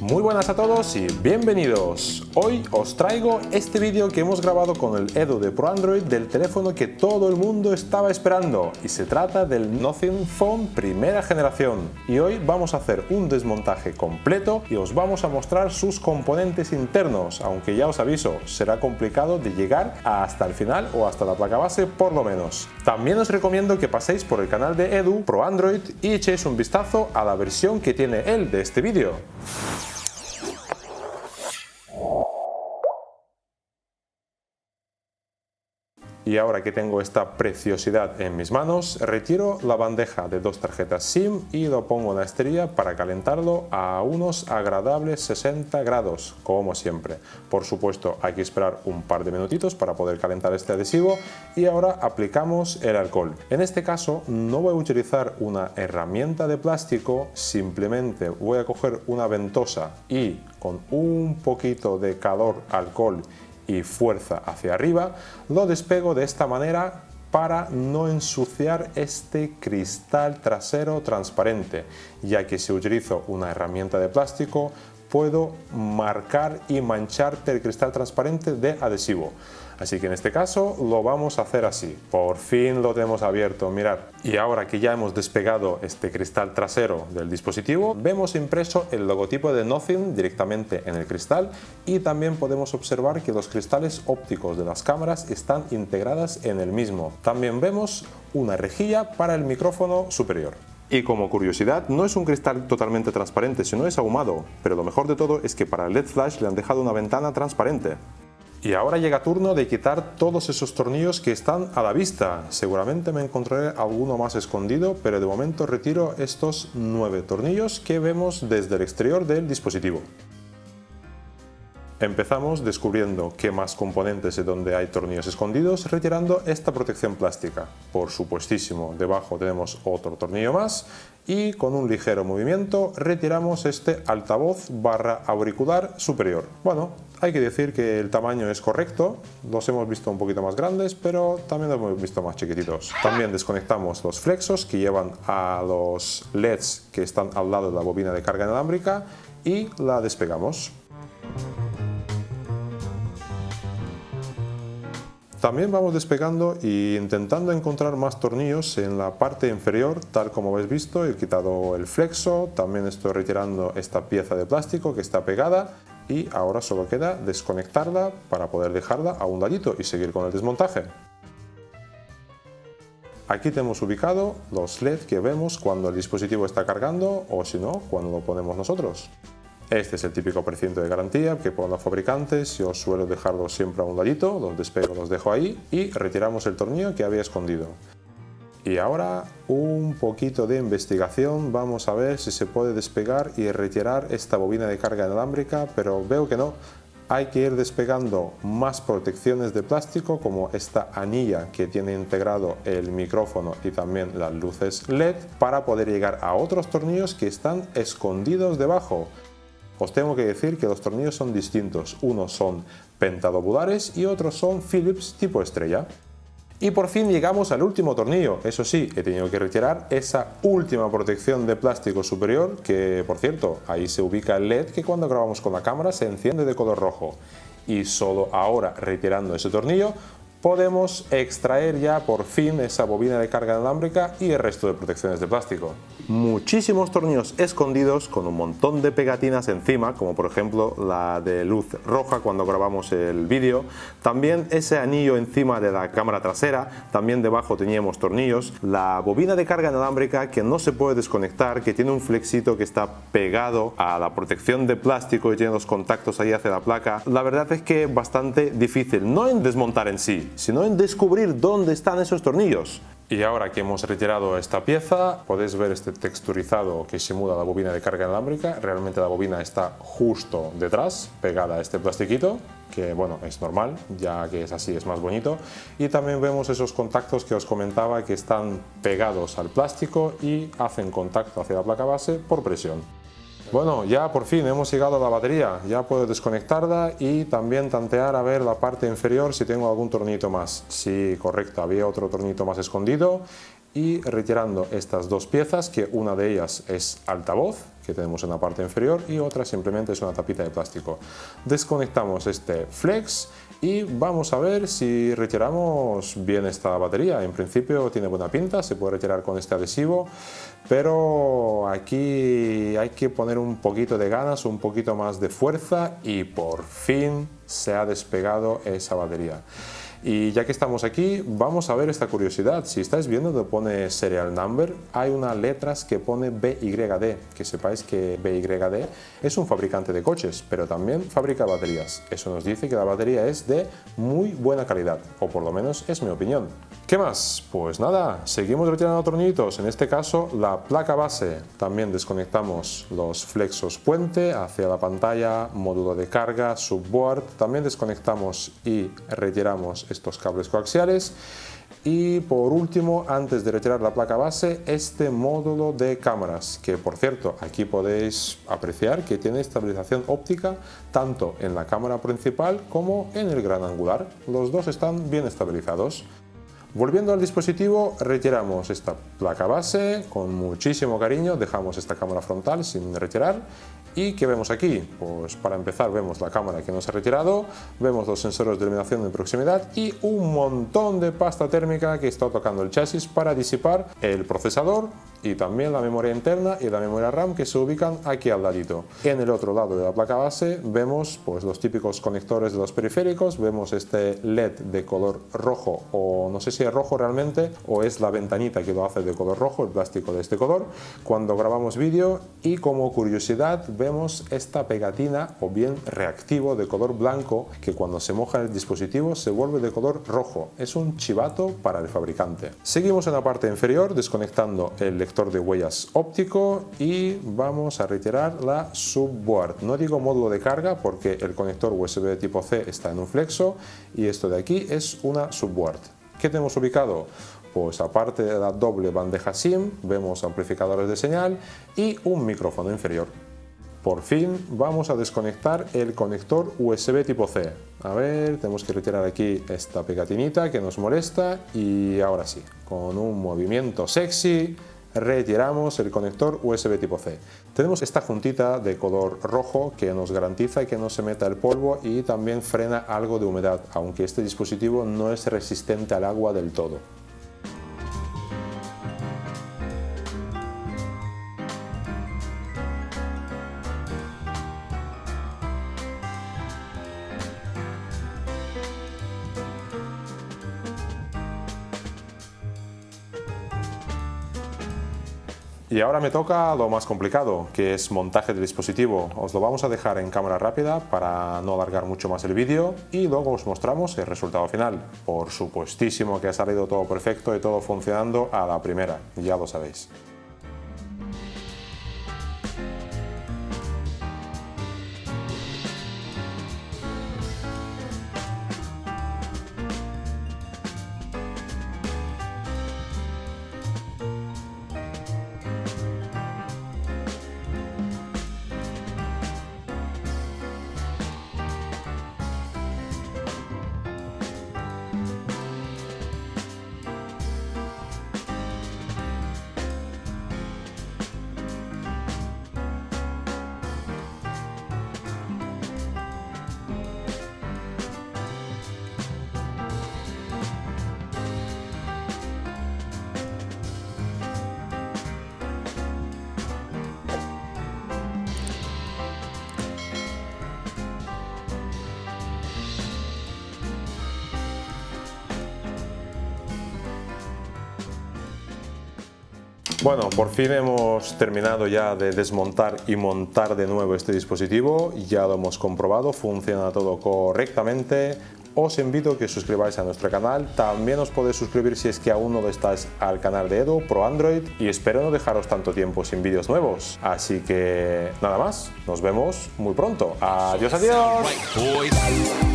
Muy buenas a todos y bienvenidos. Hoy os traigo este vídeo que hemos grabado con el Edu de Pro Android del teléfono que todo el mundo estaba esperando, y se trata del Nothing Phone primera generación. Y hoy vamos a hacer un desmontaje completo y os vamos a mostrar sus componentes internos, aunque ya os aviso, será complicado de llegar hasta el final o hasta la placa base por lo menos. También os recomiendo que paséis por el canal de Edu Pro Android y echéis un vistazo a la versión que tiene él de este vídeo. Y ahora que tengo esta preciosidad en mis manos, retiro la bandeja de dos tarjetas SIM y lo pongo en la esterilla para calentarlo a unos agradables 60 grados, como siempre. Por supuesto, hay que esperar un par de minutitos para poder calentar este adhesivo y ahora aplicamos el alcohol. En este caso no voy a utilizar una herramienta de plástico, simplemente voy a coger una ventosa y con un poquito de calor, alcohol y fuerza hacia arriba, lo despego de esta manera para no ensuciar este cristal trasero transparente, ya que si utilizo una herramienta de plástico puedo marcar y mancharte el cristal transparente de adhesivo. Así que en este caso lo vamos a hacer así. Por fin lo tenemos abierto, mirad. Y ahora que ya hemos despegado este cristal trasero del dispositivo, vemos impreso el logotipo de Nothing directamente en el cristal, y también podemos observar que los cristales ópticos de las cámaras están integradas en el mismo. También vemos una rejilla para el micrófono superior. Y como curiosidad, no es un cristal totalmente transparente, sino es ahumado, pero lo mejor de todo es que para el LED flash le han dejado una ventana transparente. Y ahora llega turno de quitar todos esos tornillos que están a la vista. Seguramente me encontraré alguno más escondido, pero de momento retiro estos 9 tornillos que vemos desde el exterior del dispositivo. Empezamos descubriendo qué más componentes y donde hay tornillos escondidos, retirando esta protección plástica. Por supuestísimo, debajo tenemos otro tornillo más y con un ligero movimiento retiramos este altavoz barra auricular superior. Bueno, hay que decir que el tamaño es correcto, los hemos visto un poquito más grandes, pero también los hemos visto más chiquititos. También desconectamos los flexos que llevan a los LEDs que están al lado de la bobina de carga inalámbrica y la despegamos. También vamos despegando e intentando encontrar más tornillos en la parte inferior, tal como habéis visto. He quitado el flexo, también estoy retirando esta pieza de plástico que está pegada y ahora solo queda desconectarla para poder dejarla a un ladito y seguir con el desmontaje. Aquí tenemos ubicado los LED que vemos cuando el dispositivo está cargando o si no, cuando lo ponemos nosotros. Este es el típico precinto de garantía que ponen los fabricantes. Yo suelo dejarlo siempre a un ladito, los despego, los dejo ahí y retiramos el tornillo que había escondido. Y ahora un poquito de investigación, vamos a ver si se puede despegar y retirar esta bobina de carga inalámbrica, pero veo que no. Hay que ir despegando más protecciones de plástico, como esta anilla que tiene integrado el micrófono y también las luces LED, para poder llegar a otros tornillos que están escondidos debajo. Os tengo que decir que los tornillos son distintos, unos son pentalobulares y otros son Phillips tipo estrella. Y por fin llegamos al último tornillo. Eso sí, he tenido que retirar esa última protección de plástico superior, que por cierto, ahí se ubica el LED que cuando grabamos con la cámara se enciende de color rojo. Y solo ahora, retirando ese tornillo, podemos extraer ya por fin esa bobina de carga inalámbrica y el resto de protecciones de plástico. Muchísimos tornillos escondidos con un montón de pegatinas encima, como por ejemplo la de luz roja cuando grabamos el vídeo. También ese anillo encima de la cámara trasera, también debajo teníamos tornillos. La bobina de carga inalámbrica que no se puede desconectar, que tiene un flexito que está pegado a la protección de plástico y tiene los contactos ahí hacia la placa. La verdad es que bastante difícil, no en desmontar en sí, sino en descubrir dónde están esos tornillos. Y ahora que hemos retirado esta pieza, podéis ver este texturizado que simula la bobina de carga inalámbrica. Realmente la bobina está justo detrás, pegada a este plastiquito, que bueno, es normal, ya que es así, es más bonito. Y también vemos esos contactos que os comentaba que están pegados al plástico y hacen contacto hacia la placa base por presión. Bueno, ya por fin hemos llegado a la batería, ya puedo desconectarla y también tantear a ver la parte inferior si tengo algún tornillito más. Sí, correcto, había otro tornillito más escondido. Y retirando estas dos piezas, que una de ellas es altavoz que tenemos en la parte inferior y otra simplemente es una tapita de plástico. Desconectamos este flex y vamos a ver si retiramos bien esta batería. En principio tiene buena pinta, se puede retirar con este adhesivo, pero aquí hay que poner un poquito de ganas, un poquito más de fuerza y por fin se ha despegado esa batería. Y ya que estamos aquí, vamos a ver esta curiosidad. Si estáis viendo donde pone serial number, hay unas letras que pone BYD. Que sepáis que BYD es un fabricante de coches, pero también fabrica baterías. Eso nos dice que la batería es de muy buena calidad, o por lo menos es mi opinión. ¿Qué más? Pues nada, seguimos retirando tornillitos, en este caso la placa base. También desconectamos los flexos puente hacia la pantalla, módulo de carga, subboard. También desconectamos y retiramos estos cables coaxiales. Y por último, antes de retirar la placa base, este módulo de cámaras, que por cierto, aquí podéis apreciar que tiene estabilización óptica tanto en la cámara principal como en el gran angular. Los dos están bien estabilizados. Volviendo al dispositivo, retiramos esta placa base con muchísimo cariño, dejamos esta cámara frontal sin retirar. ¿Y qué vemos aquí? Pues para empezar vemos la cámara que nos ha retirado, vemos los sensores de iluminación de proximidad y un montón de pasta térmica que está tocando el chasis para disipar el procesador y también la memoria interna y la memoria RAM que se ubican aquí al ladito. En el otro lado de la placa base vemos pues los típicos conectores de los periféricos, vemos este LED de color rojo, o no sé si es rojo realmente o es la ventanita que lo hace de color rojo, el plástico de este color, cuando grabamos vídeo. Y como curiosidad vemos esta pegatina o bien reactivo de color blanco que cuando se moja el dispositivo se vuelve de color rojo. Es un chivato para el fabricante. Seguimos en la parte inferior desconectando el lector de huellas óptico y vamos a retirar la subboard. No digo módulo de carga porque el conector USB tipo C está en un flexo y esto de aquí es una subboard. ¿Qué tenemos ubicado? Pues aparte de la doble bandeja SIM, vemos amplificadores de señal y un micrófono inferior. Por fin vamos a desconectar el conector USB tipo C. A ver, tenemos que retirar aquí esta pegatinita que nos molesta y ahora sí, con un movimiento sexy, retiramos el conector USB tipo C. Tenemos esta juntita de color rojo que nos garantiza que no se meta el polvo y también frena algo de humedad, aunque este dispositivo no es resistente al agua del todo. Y ahora me toca lo más complicado, que es montaje del dispositivo. Os lo vamos a dejar en cámara rápida para no alargar mucho más el vídeo y luego os mostramos el resultado final. Por supuestísimo que ha salido todo perfecto y todo funcionando a la primera, ya lo sabéis. Bueno, por fin hemos terminado ya de desmontar y montar de nuevo este dispositivo. Ya lo hemos comprobado, funciona todo correctamente. Os invito a que os suscribáis a nuestro canal. También os podéis suscribir si es que aún no lo estáis al canal de Edu Pro Android. Y espero no dejaros tanto tiempo sin vídeos nuevos. Así que nada más, nos vemos muy pronto. Adiós, adiós.